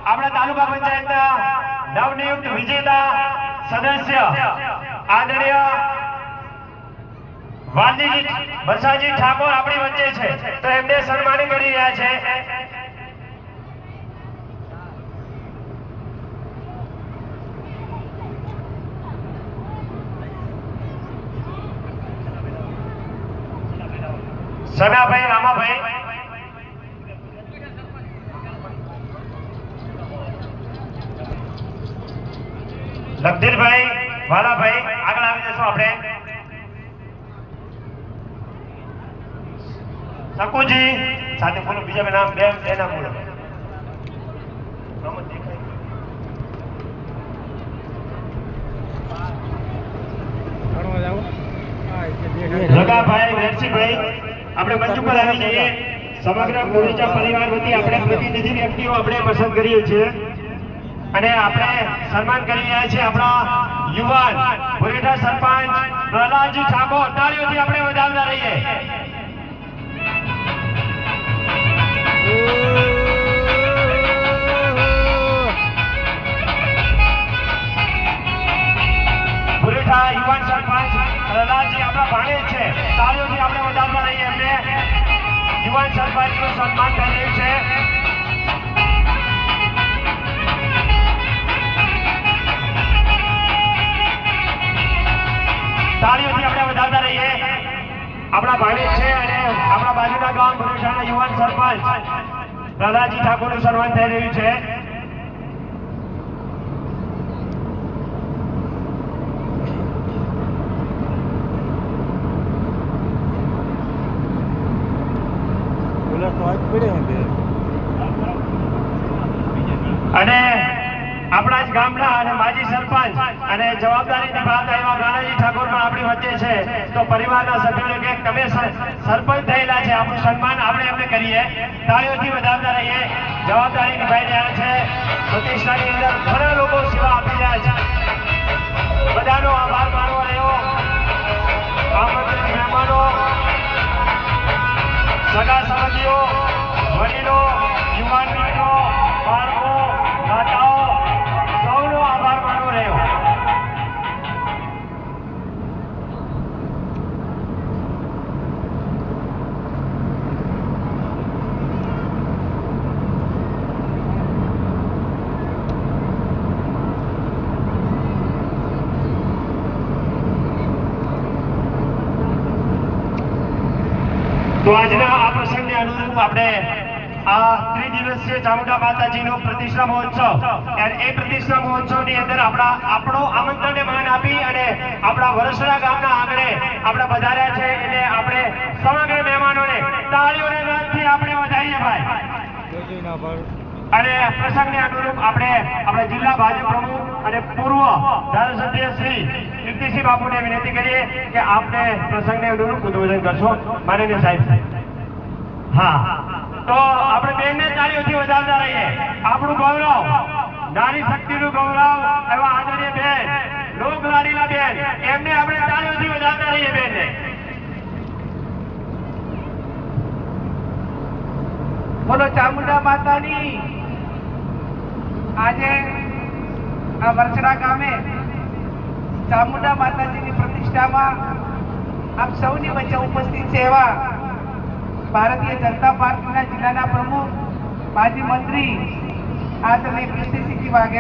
આપણા તાલુકા પંચાયતના નવનિયુક્ત વિજેતા સદસ્ય આદરણીય વાલજીજી બસાજી ઠાકોર આપણી વચ્ચે છે, તો એમને સન્માનિત કરી રહ્યા છે। સનાભાઈ રામાભાઈ, લગધીરભાઈ વાલાભાઈ, આગળ આવી જશો આપણે। શકુજી સાથે બોલો, બીજા નામ બે નામ બોલો। જગાભાઈ, વેરસીભાઈ, આપણે મંચ ઉપર આવી જઈએ। સમગ્ર કોરેચા પરિવાર વતી આપણે પ્રતિનિધિ વ્યક્તિઓ આપણે પસંદ કરીએ છીએ અને આપણે સન્માન કરી રહ્યા છીએ આપણા યુવાન કોરેચા સરપંચ પ્રહલાદજી ઠાકોર। તાળીઓથી આપણે વધાવતા રહીએ। કોરેચા યુવાન સરપંચ પ્રહલાદજી આપણા ભાણેજ છે, તાળીઓથી આપણે વધાવતા રહીએ એમને। યુવાન સરપંચનું સન્માન થઈ રહ્યું છે। તાળીઓથી આપણે વધાવતા રહીએ। આપણા ભાણેજ છે અને આપણા બાજુના ગામ ભરૂચાના યુવાન સરપંચ પ્રહલાદજી ઠાકોરનું સન્માન થઈ રહ્યું છે। અને આપણા જ ગામના અને માજી સરપંચ અને જવાબદારી નિભાવતા એવા ગાનાજી ઠાકોર પણ આપણી વચ્ચે છે, તો પરિવારના સભ્યોને કે તમે સરપંચ થયેલા છે, આપણું સન્માન આપણે એમને કરીએ। તાળીઓથી વધાવતા રહીએ। જવાબદારી નિભાઈ રહ્યા છે, પ્રતિષ્ઠાની અંદર ઘણા લોકો સેવા આપી રહ્યા છે, બધાનો આભાર માનવો રહ્યો। આમંત્રિત મહેમાનો, સગા સંબંધીઓ, વડીલો, યુવાન મિત્રો, બાળકો, માતાઓ, સૌનો આભાર માનવો રહ્યો। તો આજના આ પ્રસંગને અનુરૂપ આપણે આ ત્રિદિવસીય ચામુંડા માતાજીનો પ્રતિષ્ઠા મહોત્સવ, એ પ્રતિષ્ઠા મહોત્સવની અંદર આપણો આમંત્રણને માન આપી અને આપણા વરસડા ગામના આંગણે આપણે વધાર્યા છે, એટલે આપણે સમગ્ર મહેમાનોને તાળીઓના નાદથી આપણે વધારીએ ભાઈ। અને પ્રસંગને અનુરૂપ આપણે આપણા જિલ્લા ભાજપ પ્રમુખ અને પૂર્વ ધારાસભ્ય શ્રી કીર્તિસિંહ બાપુને વિનંતી કરીએ કે આપને પ્રસંગને અનુરૂપ ઉદ્બોધન કરશો, માનનીય સાહેબ। હા, તો આપણે બેનને તાળીઓથી વધારતા રહીએ। આપણું ગૌરવ, નારી શક્તિનું ગૌરવ એવા આદરણીય બેન, લોકલાડીલા બેન, એમને આપણે તાળીઓથી વધારતા રહીએ બેનને। બોલો ચામુંડા માતાની। આજે આ વરસડા ગામે ચામુંડા માતાજીની પ્રતિષ્ઠામાં આપ સૌની વચ્ચે ઉપસ્થિત છે એવા ભારતીય જનતા પાર્ટીના જિલ્લાના પ્રમુખ, માજી મંત્રી આદરણીય કીર્તિસિંહજી વાઘેલા।